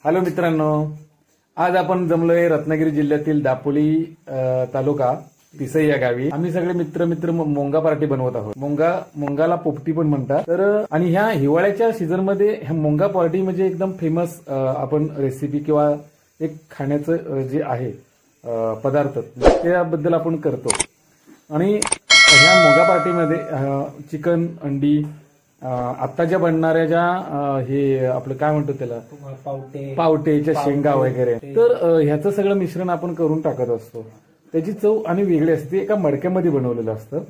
Hello मित्रांनो, आज आपण जमलोय रत्नागिरी जिल्ह्यातील दापोली तालुका पिसई या गावी. आम्ही सगळे मित्र मोंगा पार्टी बनवत आहोत. मोंगाला पोपटी पण म्हणतात. तर आणि ह्या हिवाळ्याच्या सीझन मध्ये ह्या मोंगा पार्टी म्हणजे एकदम फेमस आपण रेसिपी किंवा एक खाण्याचं जे आहे पदार्थ त्याबद्दल आपण करतो. आणि ह्या मोंगा पार्टीमध्ये चिकन, अंडी, आता ज्या बनणाऱ्या ज्या हे आपलं काय म्हणतो त्याला पावटेच्या शेंगा वगैरे, तर ह्याचं सगळं मिश्रण आपण करून टाकत असतो. त्याची चव आणि वेगळी असते. एका मडक्यामध्ये बनवलेलं असतं.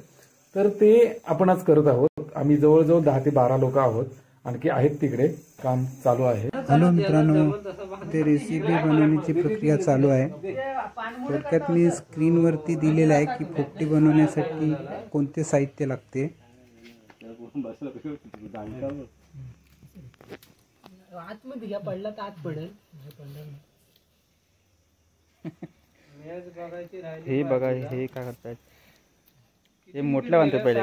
तर ते आपण आज करत आहोत. आम्ही जवळजवळ 10 ते 12 लोक आहोत. आणखी आहेत तिकडे, काम चालू आहे. हॅलो मित्रांनो, ते रेसिपी बनवण्याची प्रक्रिया चालू आहे. थोडक्यात मी स्क्रीनवरती दिलेलं आहे की पोपटी बनवण्यासाठी कोणते साहित्य लागते. आतमध्ये घ्या, पडला तर आत पडेल. हे बघा, हे काय करतायत, हे मोठल्या बांधतात पहिले.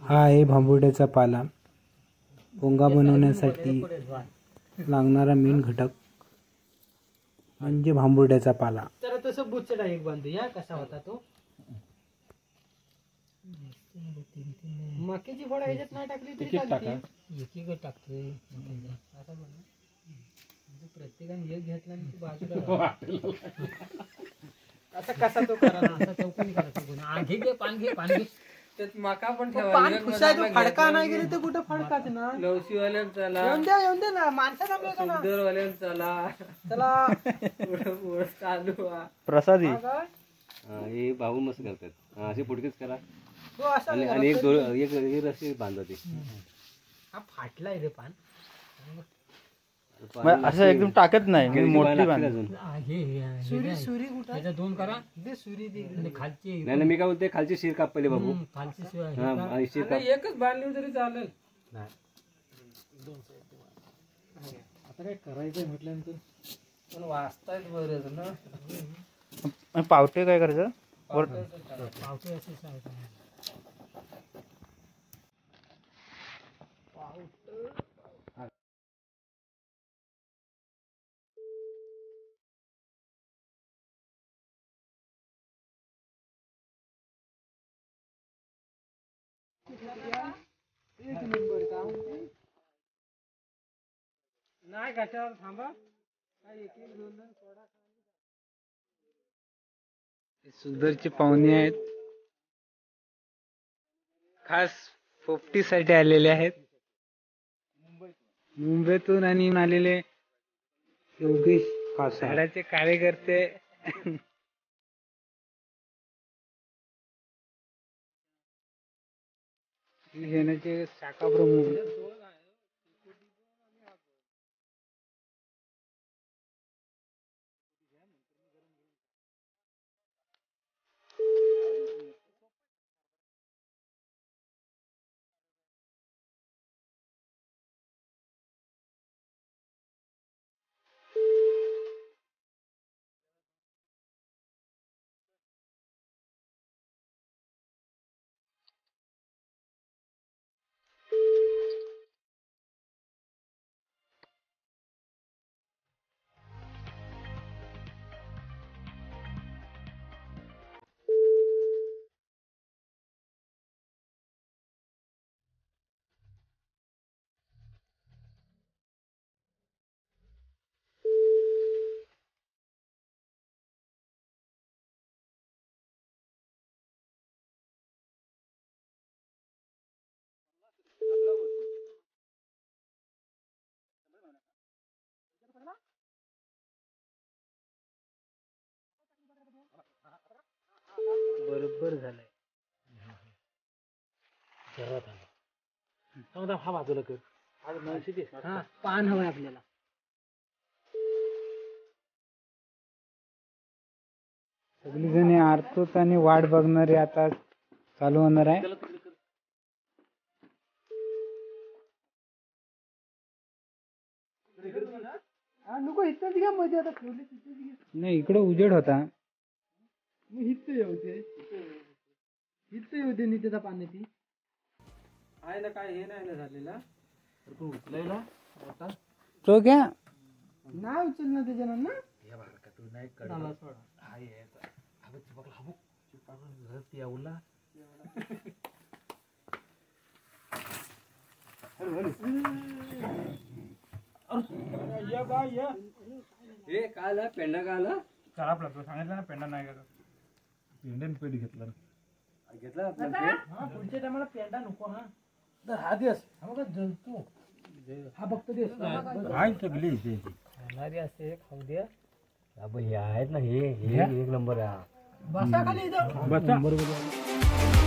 हा आहे भांबुर्ड्याचा पाला. पोंगा बनवण्यासाठी लागणारा मेन घटक म्हणजे भांबुर्ड्याचा पाला. तर तसं बुचडा एक बांधूया. कसा होता तो? मक्याची फळं ह्याच्यात नाही टाकली तरी चालते. एक टाकतोय. प्रत्येकाने एक घेतला आणि बाजूला आता कसा तो करा ना, असा चौकणी करा. घे पान घे त्यात मका पण ठेवा. फडका नाही गेले तर कुठं फडकाच ना. लवशीवाल्यान चला, येऊन दे ना माणसाला चला चला चालू प्रसादी. हे भाऊ मस्त करतात. असे पुटकेच करा आणि एक रस्सी बांधा. ते हा फाटलाय रे पान. असं एकदम टाकत नाही, मोठी सुरी कुठं दोन करा. दे सुरी दे खालची. नाही मी काय बोलते, खालची शिर काप पहिले बाबू. खालची शिर काप. एकच बांधली तरी चालेल. आता काय करायचंय म्हटल्यानंतर पण वाचतायत बरेच ना. पावटे काय करायचं? पावटे असे एक नंबर काम नाही. कशावर थांबा. सुंदरचे पाहुणे आहेत, खास पोपटीसाठी आलेले आहेत. मुंबईतून आणि आलेले योगेश झाडाचे कार्यकर्ते. सेनेचे शाखा प्रमुख. बरोबर झालंय. जरात आलं हा बाजूला कर. हा पान हवंय आपल्याला. सगळी जणी आरतूत आणि वाट बघणारे आता चालू होणार आहे. नको इथं घ्या मध्ये. आता ठेवली नाही, इकडे उजेड होता. इथं येऊ दे नित्याचा पाण्याची. आहे ना काय हे नाही ना झालेला उचलायला तो घ्या नाही उचल ना त्याच्या ना हे काय आला पेंडा काय आला चला आपला तो सांगितलं ना पेंडा नाही का इंडियन पेट घेतला घेतला पुढच्या टायमाला पेंडा नको हा तर हा दिवस हा बघा जळतो हा फक्त दिवस काय सगळी खाणारी असे खाऊ द्या हे आहेत ना हे एक नंबर आहे बसा खाली इथं बसा